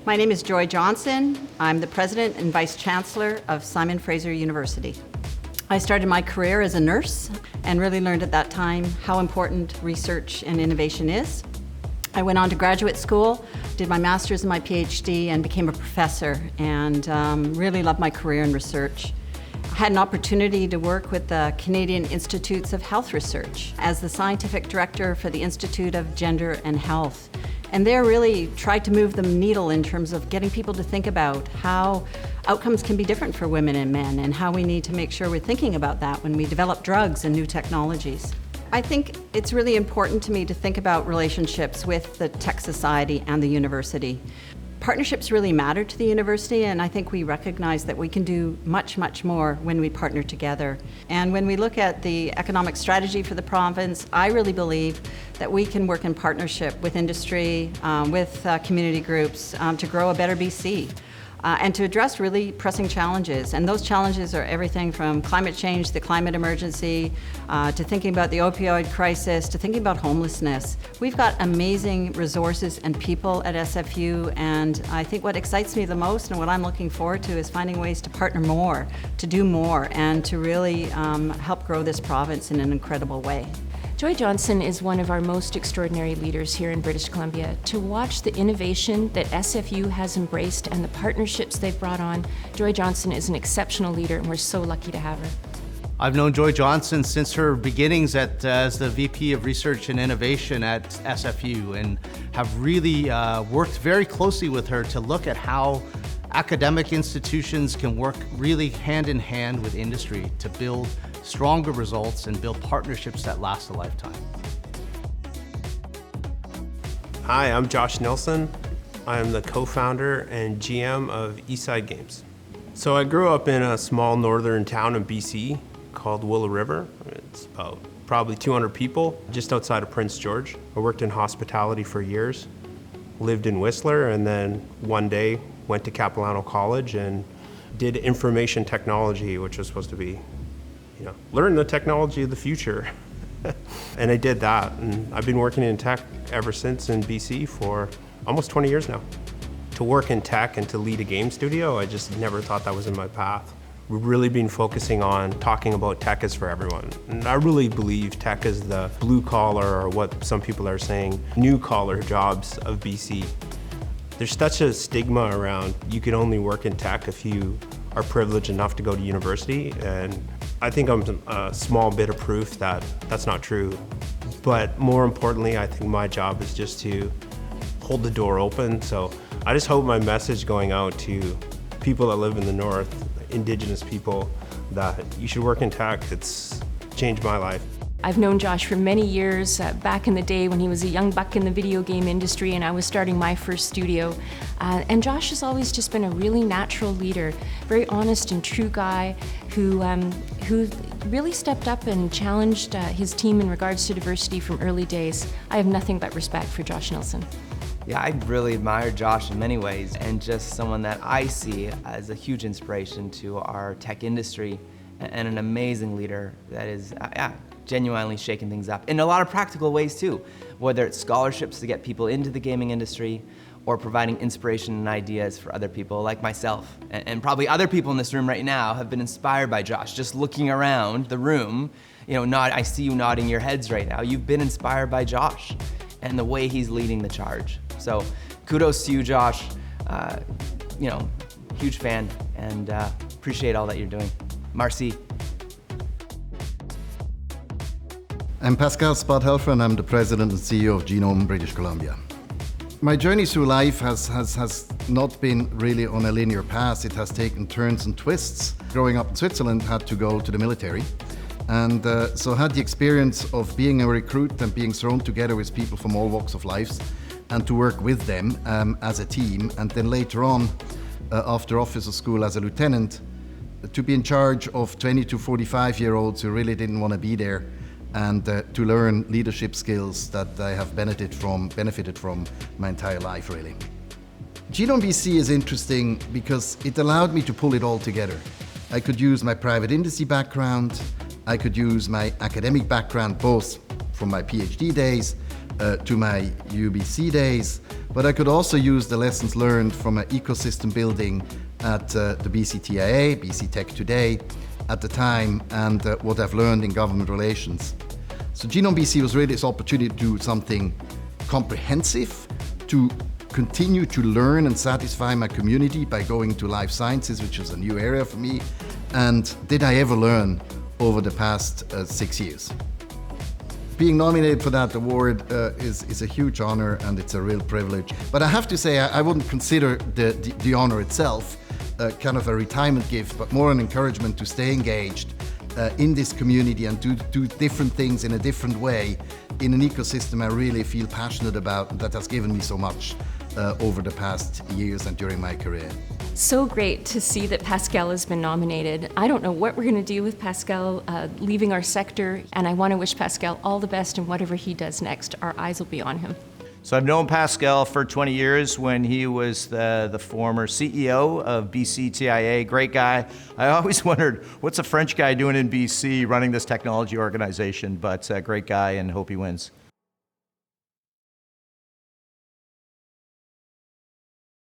My name is Joy Johnson. I'm the President and Vice Chancellor of Simon Fraser University. I started my career as a nurse and really learned at that time how important research and innovation is. I went on to graduate school, did my master's and my PhD, and became a professor, and really loved my career in research. I had an opportunity to work with the Canadian Institutes of Health Research as the scientific director for the Institute of Gender and Health. And there really tried to move the needle in terms of getting people to think about how outcomes can be different for women and men, and how we need to make sure we're thinking about that when we develop drugs and new technologies. I think it's really important to me to think about relationships with the tech society and the university. Partnerships really matter to the university, and I think we recognize that we can do much, much more when we partner together. And when we look at the economic strategy for the province, I really believe that we can work in partnership with industry, with community groups to grow a better BC. And to address really pressing challenges. And those challenges are everything from climate change, the climate emergency, to thinking about the opioid crisis, to thinking about homelessness. We've got amazing resources and people at SFU, and I think what excites me the most and what I'm looking forward to is finding ways to partner more, to do more, and to really help grow this province in an incredible way. Joy Johnson is one of our most extraordinary leaders here in British Columbia. To watch the innovation that SFU has embraced and the partnerships they've brought on, Joy Johnson is an exceptional leader, and we're so lucky to have her. I've known Joy Johnson since her beginnings as the VP of Research and Innovation at SFU, and have really worked very closely with her to look at how academic institutions can work really hand in hand with industry to build stronger results and build partnerships that last a lifetime. Hi, I'm Josh Nelson. I'm the co-founder and GM of Eastside Games. So I grew up in a small northern town in BC called Willow River. It's about probably 200 people, just outside of Prince George. I worked in hospitality for years, lived in Whistler, and then one day went to Capilano College and did information technology, which was supposed to be, learn the technology of the future. And I did that, and I've been working in tech ever since in BC for almost 20 years now. To work in tech and to lead a game studio, I just never thought that was in my path. We've really been focusing on talking about tech is for everyone. And I really believe tech is the blue collar, or what some people are saying, new collar jobs of BC. There's such a stigma around you can only work in tech if you are privileged enough to go to university, and I think I'm a small bit of proof that that's not true. But more importantly, I think my job is just to hold the door open. So I just hope my message going out to people that live in the North, Indigenous people, that you should work in tech. It's changed my life. I've known Josh for many years, back in the day when he was a young buck in the video game industry and I was starting my first studio. And Josh has always just been a really natural leader, very honest and true guy who really stepped up and challenged his team in regards to diversity from early days. I have nothing but respect for Josh Nelson. Yeah, I really admire Josh in many ways, and just someone that I see as a huge inspiration to our tech industry, and an amazing leader that is, genuinely shaking things up in a lot of practical ways too, whether it's scholarships to get people into the gaming industry, or providing inspiration and ideas for other people like myself. And probably other people in this room right now have been inspired by Josh. Just looking around the room, I see you nodding your heads right now. You've been inspired by Josh and the way he's leading the charge. So kudos to you, Josh. Huge fan, and appreciate all that you're doing. Marcy. I'm Pascal Helfer, and I'm the President and CEO of Genome British Columbia. My journey through life has not been really on a linear path. It has taken turns and twists. Growing up in Switzerland, had to go to the military, and so had the experience of being a recruit and being thrown together with people from all walks of life, and to work with them as a team, and then later on, after officer school as a lieutenant, to be in charge of 20 to 45-year-olds who really didn't want to be there, and to learn leadership skills that I have benefited from my entire life, really. Genome BC is interesting because it allowed me to pull it all together. I could use my private industry background, I could use my academic background, both from my PhD days to my UBC days, but I could also use the lessons learned from an ecosystem building at the BCTIA, BC Tech Today, at the time, and what I've learned in government relations. So Genome BC was really this opportunity to do something comprehensive, to continue to learn and satisfy my community by going to life sciences, which is a new area for me. And did I ever learn over the past 6 years? Being nominated for that award is a huge honor, and it's a real privilege. But I have to say, I wouldn't consider the honor itself kind of a retirement gift, but more an encouragement to stay engaged in this community and do different things in a different way in an ecosystem I really feel passionate about, and that has given me so much over the past years and during my career. So great to see that Pascal has been nominated. I don't know what we're going to do with Pascal leaving our sector, and I want to wish Pascal all the best in whatever he does next. Our eyes will be on him. So I've known Pascal for 20 years when he was the former CEO of BCTIA. Great guy. I always wondered, what's a French guy doing in BC running this technology organization? But great guy, and hope he wins.